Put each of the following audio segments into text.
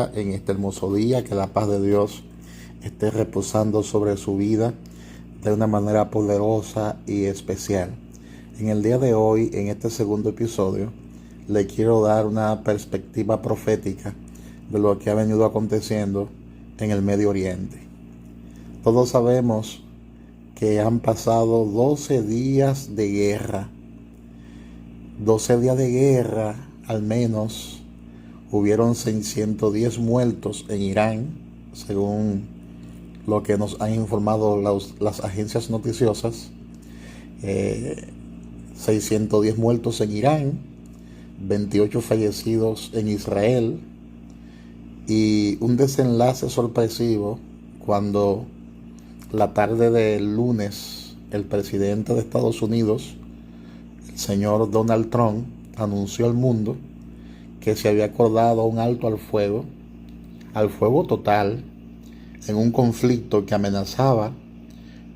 bendiga en este hermoso día, que la paz de Dios esté reposando sobre su vida de una manera poderosa y especial. En el día de hoy, en este segundo episodio, le quiero dar una perspectiva profética de lo que ha venido aconteciendo en el Medio Oriente. Todos sabemos que han pasado 12 días de guerra. 12 días de guerra, al menos hubieron 610 muertos en Irán, según lo que nos han informado las agencias noticiosas. 610 muertos en Irán, 28 fallecidos en Israel, y un desenlace sorpresivo cuando la tarde del lunes el presidente de Estados Unidos, el señor Donald Trump, anunció al mundo que se había acordado un alto al fuego total, en un conflicto que amenazaba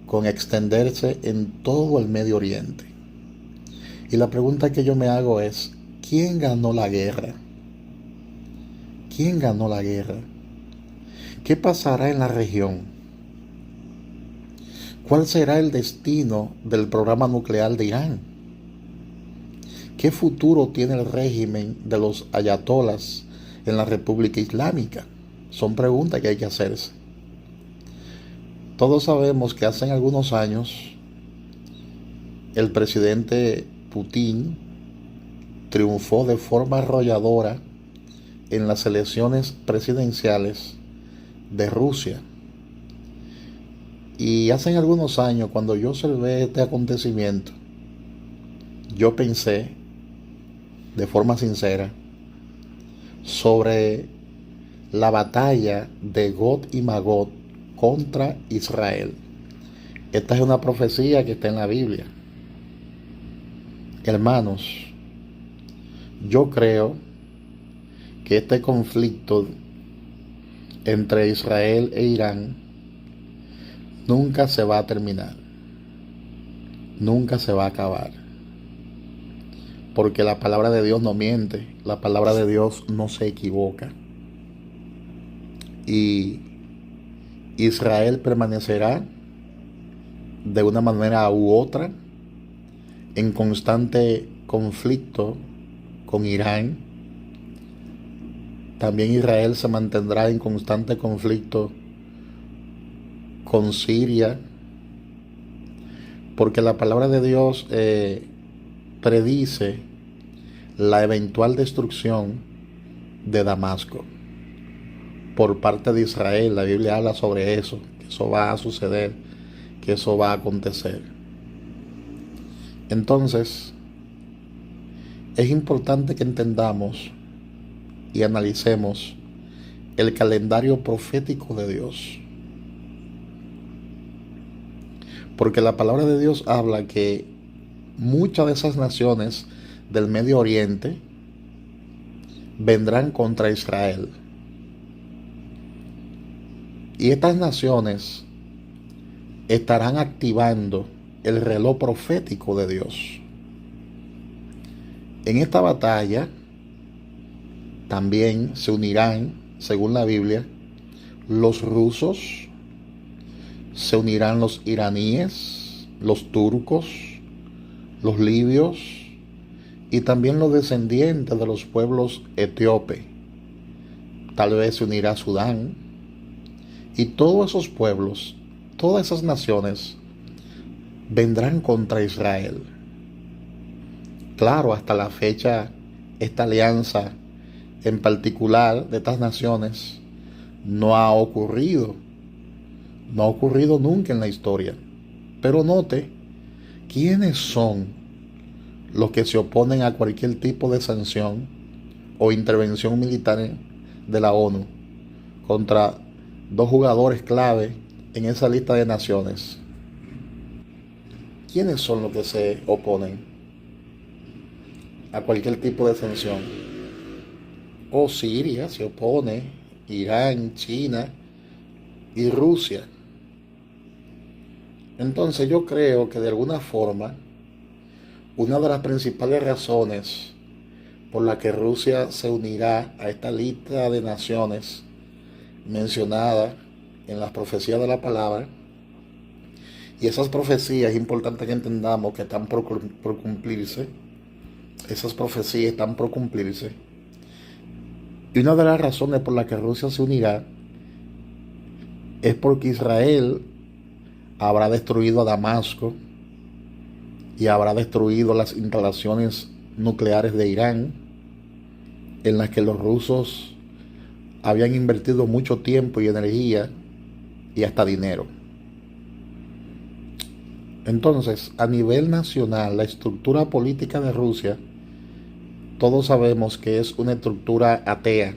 con extenderse en todo el Medio Oriente. Y la pregunta que yo me hago es, ¿quién ganó la guerra? ¿Quién ganó la guerra? ¿Qué pasará en la región? ¿Cuál será el destino del programa nuclear de Irán? ¿Qué futuro tiene el régimen de los ayatolas en la República Islámica? Son preguntas que hay que hacerse. Todos sabemos que hace algunos años el presidente Putin triunfó de forma arrolladora en las elecciones presidenciales de Rusia. Y hace algunos años, cuando yo observé este acontecimiento, yo pensé de forma sincera sobre la batalla de Gog y Magog contra Israel. Esta es una profecía que está en la Biblia. Hermanos, yo creo que este conflicto entre Israel e Irán nunca se va a terminar, nunca se va a acabar, porque la palabra de Dios no miente, la palabra de Dios no se equivoca, y Israel permanecerá de una manera u otra en constante conflicto con Irán. También Israel se mantendrá en constante conflicto con Siria, porque la palabra de Dios predice la eventual destrucción de Damasco por parte de Israel. La Biblia habla sobre eso, que eso va a suceder, que eso va a acontecer. Entonces, es importante que entendamos y analicemos el calendario profético de Dios. Porque la palabra de Dios habla que muchas de esas naciones del Medio Oriente vendrán contra Israel. Y estas naciones estarán activando el reloj profético de Dios. En esta batalla también se unirán, según la Biblia, los rusos, se unirán los iraníes, los turcos, los libios y también los descendientes de los pueblos etíopes. Tal vez se unirá Sudán. Y todos esos pueblos, todas esas naciones vendrán contra Israel. Claro, hasta la fecha, esta alianza en particular de estas naciones no ha ocurrido. No ha ocurrido nunca en la historia. Pero note, ¿quiénes son los que se oponen a cualquier tipo de sanción o intervención militar de la ONU contra dos jugadores clave en esa lista de naciones? ¿Quiénes son los que se oponen a cualquier tipo de sanción? Siria se opone, Irán, China y Rusia. Entonces yo creo que de alguna forma una de las principales razones por la que Rusia se unirá a esta lista de naciones mencionada en las profecías de la palabra. Y esas profecías es importante que entendamos que están por cumplirse. Esas profecías están por cumplirse. Y una de las razones por las que Rusia se unirá es porque Israel habrá destruido a Damasco y habrá destruido las instalaciones nucleares de Irán, en las que los rusos habían invertido mucho tiempo y energía y hasta dinero. Entonces, a nivel nacional, la estructura política de Rusia, todos sabemos que es una estructura atea.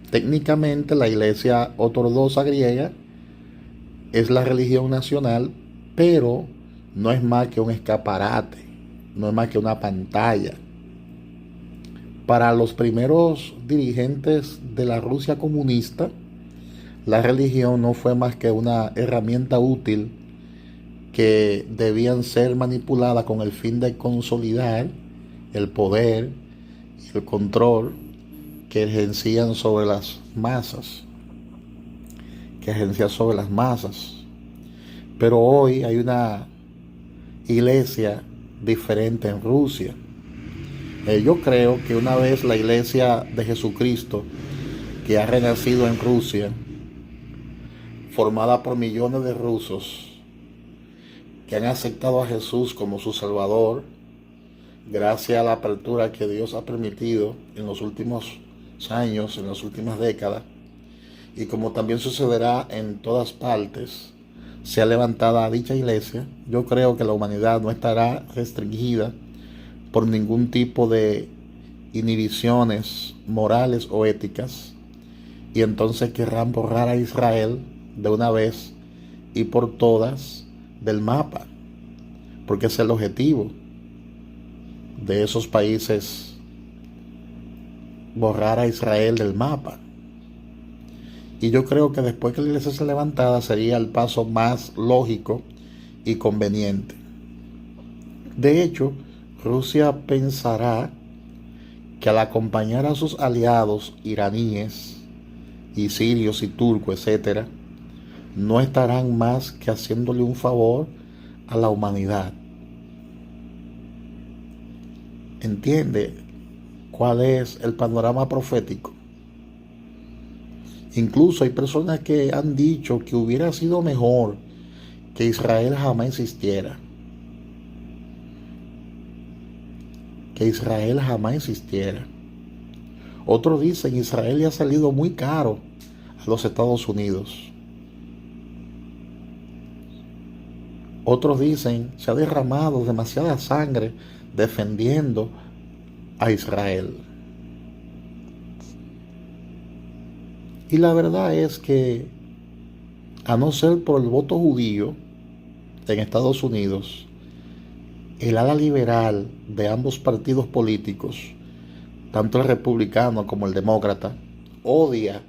Técnicamente, la Iglesia Ortodoxa griega es la religión nacional, pero no es más que un escaparate, no es más que una pantalla. Para los primeros dirigentes de la Rusia comunista, la religión no fue más que una herramienta útil que debían ser manipuladas con el fin de consolidar el poder y el control que ejercían sobre las masas. Pero hoy hay una iglesia diferente en Rusia. Yo creo que una vez la iglesia de Jesucristo, que ha renacido en Rusia, formada por millones de rusos que han aceptado a Jesús como su Salvador, gracias a la apertura que Dios ha permitido en los últimos años, en las últimas décadas, y como también sucederá en todas partes, sea levantada dicha iglesia, yo creo que la humanidad no estará restringida por ningún tipo de inhibiciones morales o éticas, y entonces querrán borrar a Israel de una vez y por todas del mapa, porque es el objetivo de esos países, borrar a Israel del mapa. Y yo creo que después que la iglesia sea levantada sería el paso más lógico y conveniente. De hecho, Rusia pensará que al acompañar a sus aliados iraníes y sirios y turcos, etc., no estarán más que haciéndole un favor a la humanidad. ¿Entiende cuál es el panorama profético? Incluso hay personas que han dicho que hubiera sido mejor que Israel jamás existiera. Que Israel jamás existiera. Otros dicen que Israel le ha salido muy caro a los Estados Unidos. Otros dicen que se ha derramado demasiada sangre defendiendo a Israel. Y la verdad es que, a no ser por el voto judío en Estados Unidos, el ala liberal de ambos partidos políticos, tanto el republicano como el demócrata, odia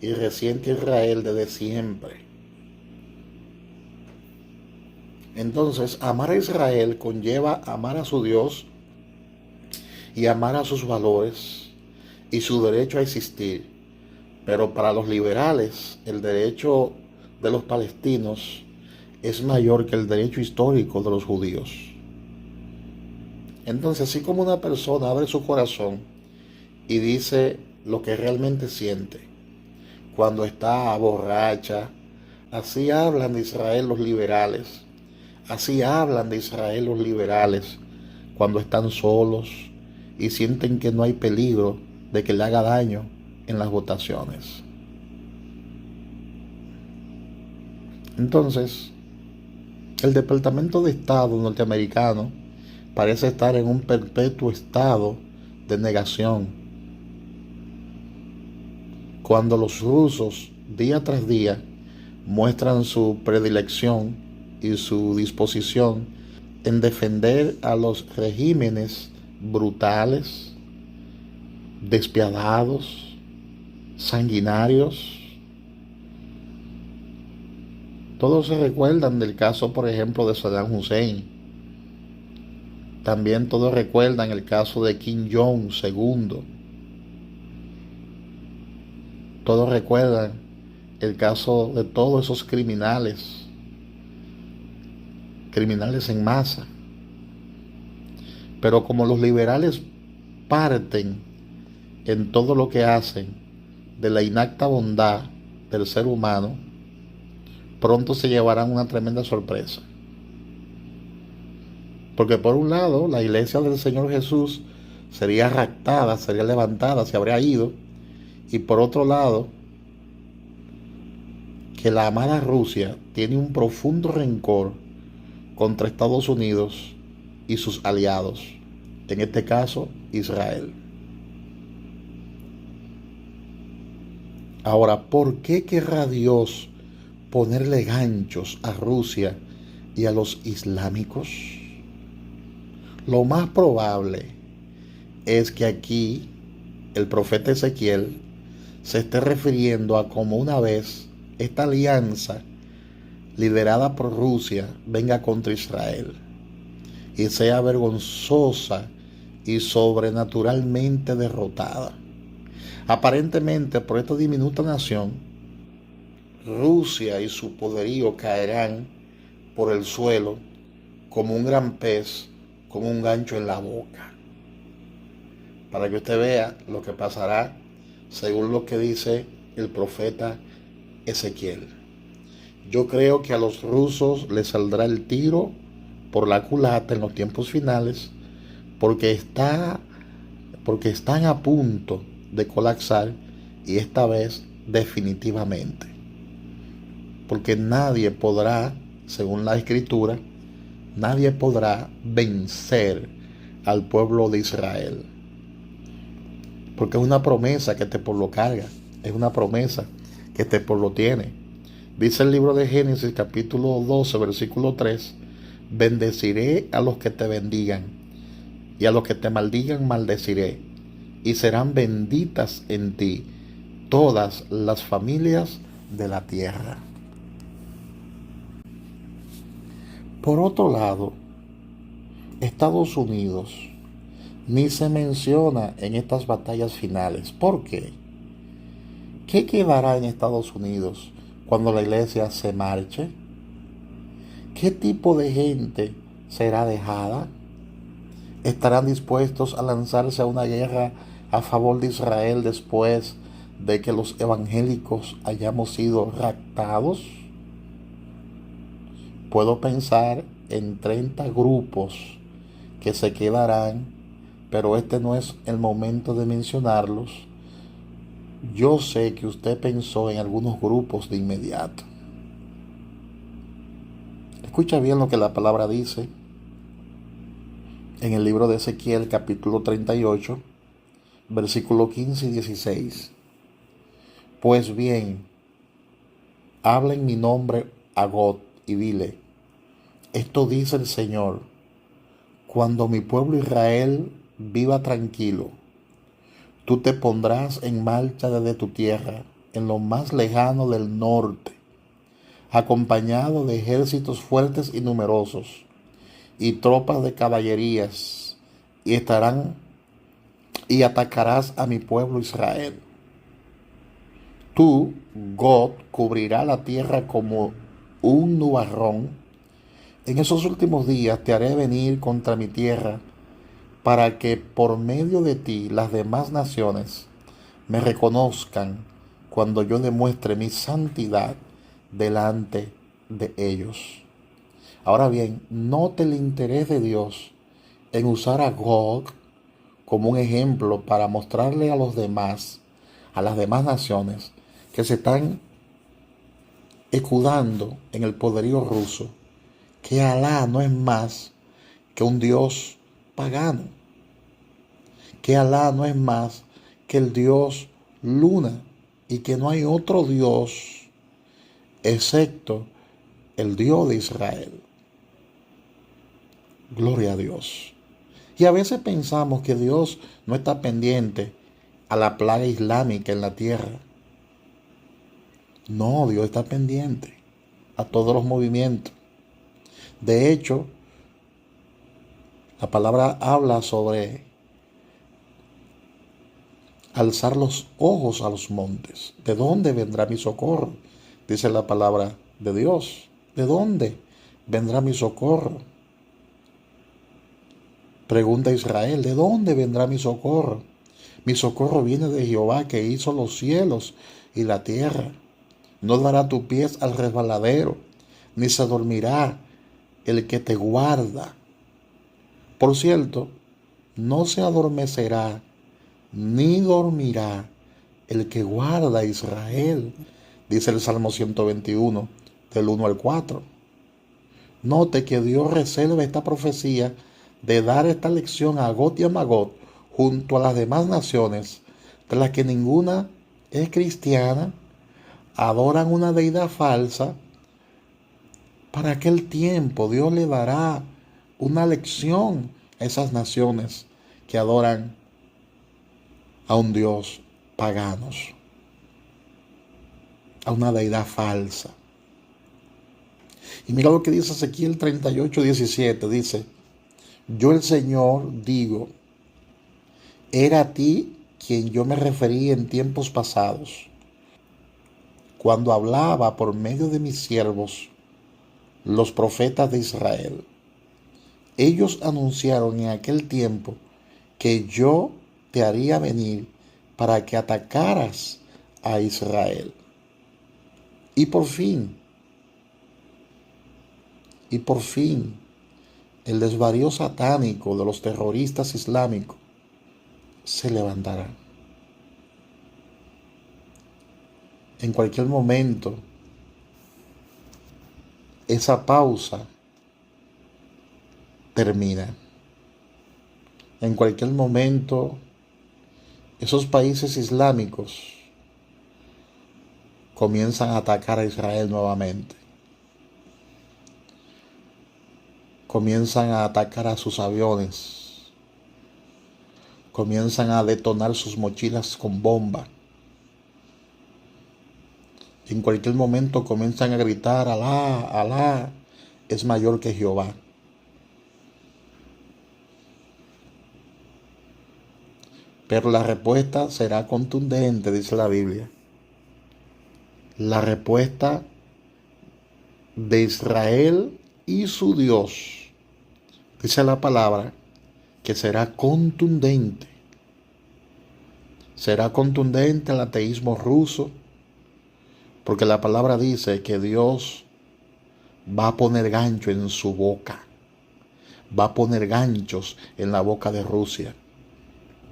y resiente a Israel desde siempre. Entonces, amar a Israel conlleva amar a su Dios y amar a sus valores y su derecho a existir. Pero para los liberales, el derecho de los palestinos es mayor que el derecho histórico de los judíos. Entonces, así como una persona abre su corazón y dice lo que realmente siente cuando está borracha, así hablan de Israel los liberales. Así hablan de Israel los liberales cuando están solos y sienten que no hay peligro de que le haga daño en las votaciones. Entonces, el Departamento de Estado norteamericano parece estar en un perpetuo estado de negación, cuando los rusos día tras día muestran su predilección y su disposición en defender a los regímenes brutales, despiadados, sanguinarios. Todos se recuerdan del caso, por ejemplo, de Saddam Hussein, También todos recuerdan el caso de Kim Jong segundo. Todos recuerdan el caso de todos esos criminales en masa. Pero como los liberales parten en todo lo que hacen de la inacta bondad del ser humano, pronto se llevarán una tremenda sorpresa. Porque por un lado, la iglesia del Señor Jesús sería raptada, sería levantada, se habría ido. Y por otro lado, que la amada Rusia tiene un profundo rencor contra Estados Unidos y sus aliados, en este caso Israel. Ahora, ¿por qué querrá Dios ponerle ganchos a Rusia y a los islámicos? Lo más probable es que aquí el profeta Ezequiel se esté refiriendo a cómo una vez esta alianza liderada por Rusia venga contra Israel y sea vergonzosa y sobrenaturalmente derrotada. Aparentemente, por esta diminuta nación, Rusia y su poderío caerán por el suelo como un gran pez con un gancho en la boca. Para que usted vea lo que pasará según lo que dice el profeta Ezequiel. Yo creo que a los rusos les saldrá el tiro por la culata en los tiempos finales porque están a punto de colapsar, y esta vez definitivamente. Porque nadie podrá, según la Escritura, nadie podrá vencer al pueblo de Israel. Porque es una promesa que este pueblo carga, es una promesa que este pueblo tiene. Dice el libro de Génesis capítulo 12, versículo 3, bendeciré a los que te bendigan, y a los que te maldigan maldeciré, y serán benditas en ti todas las familias de la tierra. Por otro lado, Estados Unidos ni se menciona en estas batallas finales. ¿Por qué? ¿Qué quedará en Estados Unidos cuando la iglesia se marche? ¿Qué tipo de gente será dejada? ¿Estarán dispuestos a lanzarse a una guerra a favor de Israel después de que los evangélicos hayamos sido raptados? Puedo pensar en 30 grupos que se quedarán, pero este no es el momento de mencionarlos. Yo sé que usted pensó en algunos grupos de inmediato. Escucha bien lo que la palabra dice en el libro de Ezequiel capítulo 38, versículo 15 y 16. Pues bien, habla en mi nombre a God y dile, esto dice el Señor, cuando mi pueblo Israel viva tranquilo, tú te pondrás en marcha desde tu tierra, en lo más lejano del norte, acompañado de ejércitos fuertes y numerosos, y tropas de caballerías, y atacarás a mi pueblo Israel. Tú, God, cubrirá la tierra como un nubarrón. En esos últimos días te haré venir contra mi tierra, para que por medio de ti las demás naciones me reconozcan cuando yo demuestre mi santidad delante de ellos. Ahora bien, note el interés de Dios en usar a Gog como un ejemplo para mostrarle a las demás naciones que se están escudando en el poderío ruso, que Alá no es más que un Dios pagano, que Alá no es más que el Dios Luna, y que no hay otro Dios excepto el Dios de Israel. Gloria a Dios. Y a veces pensamos que Dios no está pendiente a la plaga islámica en la tierra. No, Dios está pendiente a todos los movimientos. De hecho, La palabra habla sobre alzar los ojos a los montes. ¿De dónde vendrá mi socorro? Dice la palabra de Dios. ¿De dónde vendrá mi socorro? Pregunta Israel, ¿de dónde vendrá mi socorro? Mi socorro viene de Jehová, que hizo los cielos y la tierra. No dará tu pies al resbaladero, ni se dormirá el que te guarda. Por cierto, no se adormecerá ni dormirá el que guarda a Israel, dice el Salmo 121, del 1 al 4. Note que Dios reserva esta profecía de dar esta lección a Gog y a Magog junto a las demás naciones, de las que ninguna es cristiana, adoran una deidad falsa. Para aquel tiempo Dios le dará una lección a esas naciones que adoran a un Dios paganos, a una deidad falsa. Y mira lo que dice Ezequiel 38:17, dice: yo el Señor digo, era a ti quien yo me referí en tiempos pasados, cuando hablaba por medio de mis siervos, los profetas de Israel. Ellos anunciaron en aquel tiempo que yo te haría venir para que atacaras a Israel. Y por fin, el desvarío satánico de los terroristas islámicos se levantará. En cualquier momento, esa pausa termina. En cualquier momento, esos países islámicos comienzan a atacar a Israel nuevamente. Comienzan a atacar a sus aviones. Comienzan a detonar sus mochilas con bomba. En cualquier momento comienzan a gritar: Alá, Alá es mayor que Jehová. Pero la respuesta será contundente, dice la Biblia. La respuesta de Israel y su Dios, dice la palabra, que será contundente. Será contundente el ateísmo ruso, porque la palabra dice que Dios va a poner gancho en su boca. Va a poner ganchos en la boca de Rusia.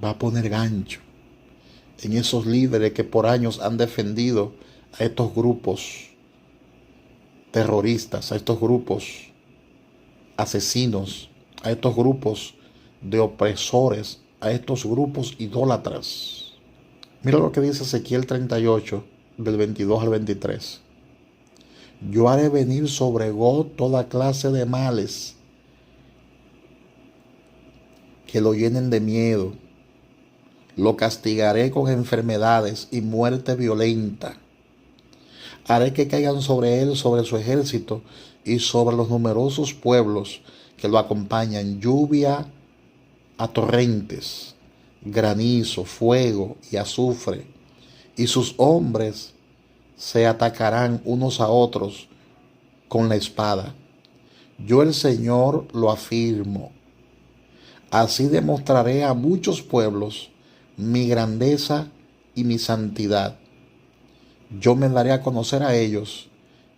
Va a poner gancho en esos líderes que por años han defendido a estos grupos terroristas, a estos grupos asesinos, a estos grupos de opresores, a estos grupos idólatras. Mira lo que dice Ezequiel 38, del 22 al 23. Yo haré venir sobre Gog toda clase de males que lo llenen de miedo. Lo castigaré con enfermedades y muerte violenta. Haré que caigan sobre él, sobre su ejército y sobre los numerosos pueblos que lo acompañan, lluvia a torrentes, granizo, fuego y azufre, y sus hombres se atacarán unos a otros con la espada. Yo el Señor lo afirmo. Así demostraré a muchos pueblos mi grandeza y mi santidad. Yo me daré a conocer a ellos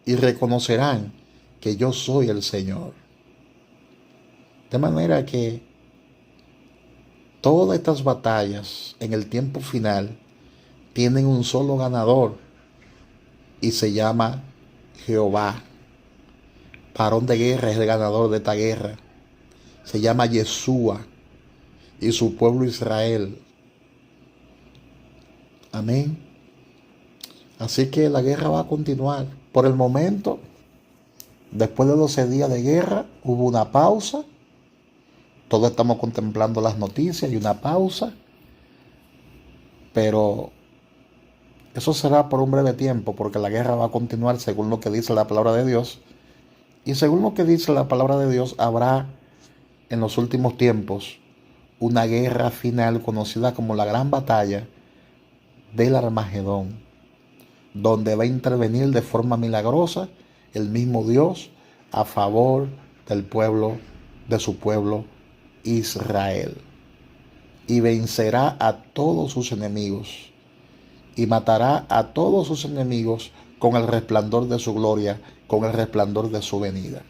y reconocerán que yo soy el Señor. De manera que todas estas batallas en el tiempo final tienen un solo ganador y se llama Jehová. Varón de guerra es el ganador de esta guerra. Se llama Yeshua y su pueblo Israel. Amén. Así que la guerra va a continuar. Por el momento, después de 12 días de guerra, hubo una pausa. Todos estamos contemplando las noticias y una pausa. Pero eso será por un breve tiempo, porque la guerra va a continuar según lo que dice la palabra de Dios. Y según lo que dice la palabra de Dios, habrá en los últimos tiempos una guerra final conocida como la Gran Batalla del Armagedón, donde va a intervenir de forma milagrosa el mismo Dios a favor del pueblo, de su pueblo Israel, y vencerá a todos sus enemigos y matará a todos sus enemigos con el resplandor de su gloria, con el resplandor de su venida.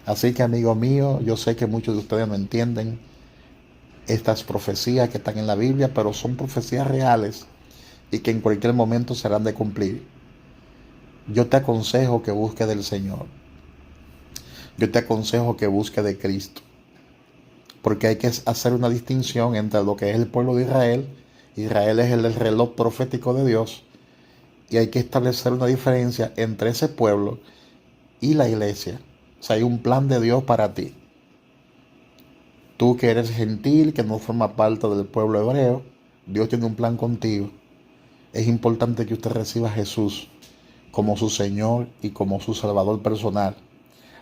Así que, amigo mío, yo sé que muchos de ustedes no entienden estas profecías que están en la Biblia, pero son profecías reales y que en cualquier momento serán de cumplir. Yo te aconsejo que busque del Señor. Yo te aconsejo que busque de Cristo. Porque hay que hacer una distinción entre lo que es el pueblo de Israel. Israel es el reloj profético de Dios. Y hay que establecer una diferencia entre ese pueblo y la iglesia. O sea, hay un plan de Dios para ti. Tú que eres gentil, que no formas parte del pueblo hebreo, Dios tiene un plan contigo. Es importante que usted reciba a Jesús como su Señor y como su Salvador personal.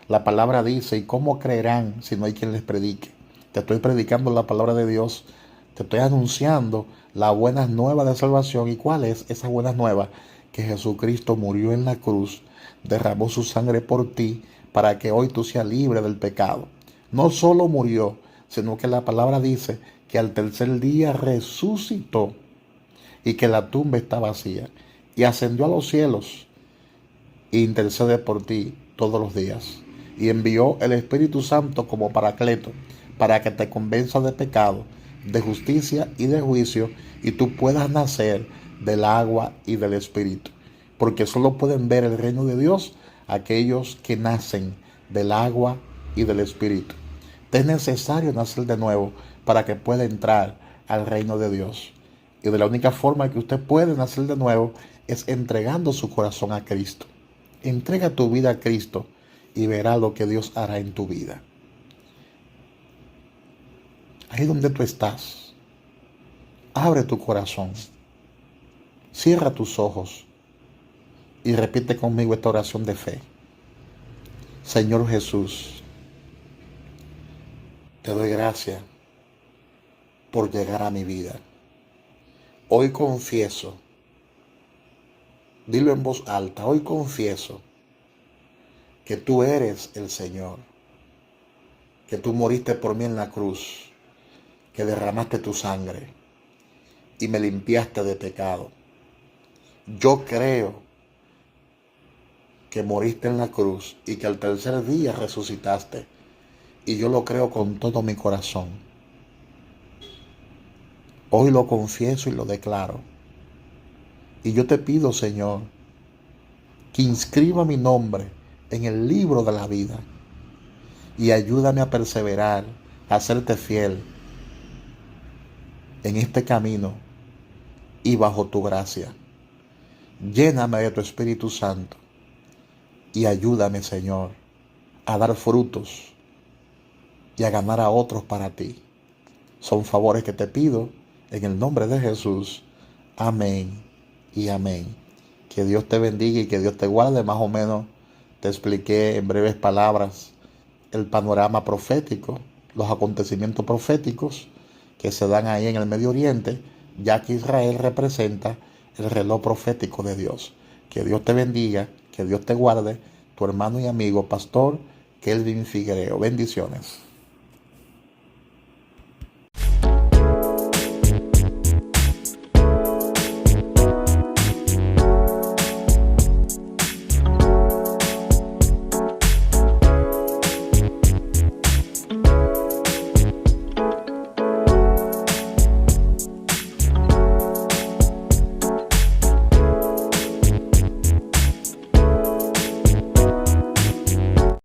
La palabra dice, ¿y cómo creerán si no hay quien les predique? Te estoy predicando la palabra de Dios, te estoy anunciando las buenas nuevas de salvación. ¿Y cuál es esa buena nueva? Que Jesucristo murió en la cruz, derramó su sangre por ti, para que hoy tú seas libre del pecado. No solo murió, sino que la palabra dice que al tercer día resucitó y que la tumba está vacía y ascendió a los cielos e intercede por ti todos los días. Y envió el Espíritu Santo como Paracleto para que te convenza de pecado, de justicia y de juicio, y tú puedas nacer del agua y del Espíritu. Porque solo pueden ver el reino de Dios aquellos que nacen del agua y del Espíritu. Te es necesario nacer de nuevo para que pueda entrar al reino de Dios. Y de la única forma que usted puede nacer de nuevo es entregando su corazón a Cristo. Entrega tu vida a Cristo y verá lo que Dios hará en tu vida. Ahí donde tú estás, abre tu corazón, cierra tus ojos y repite conmigo esta oración de fe. Señor Jesús, te doy gracias por llegar a mi vida. Hoy confieso, dilo en voz alta, hoy confieso que tú eres el Señor, que tú moriste por mí en la cruz, que derramaste tu sangre y me limpiaste de pecado. Yo creo que moriste en la cruz y que al tercer día resucitaste, y yo lo creo con todo mi corazón. Hoy lo confieso y lo declaro. Y yo te pido, Señor, que inscriba mi nombre en el libro de la vida y ayúdame a perseverar, a serte fiel en este camino y bajo tu gracia. Lléname de tu Espíritu Santo y ayúdame, Señor, a dar frutos y a ganar a otros para ti. Son favores que te pido en el nombre de Jesús. Amén y amén. Que Dios te bendiga y que Dios te guarde. Más o menos te expliqué en breves palabras el panorama profético, los acontecimientos proféticos que se dan ahí en el Medio Oriente, ya que Israel representa el reloj profético de Dios. Que Dios te bendiga, que Dios te guarde. Tu hermano y amigo, Pastor Kelvin Figuereo. Bendiciones.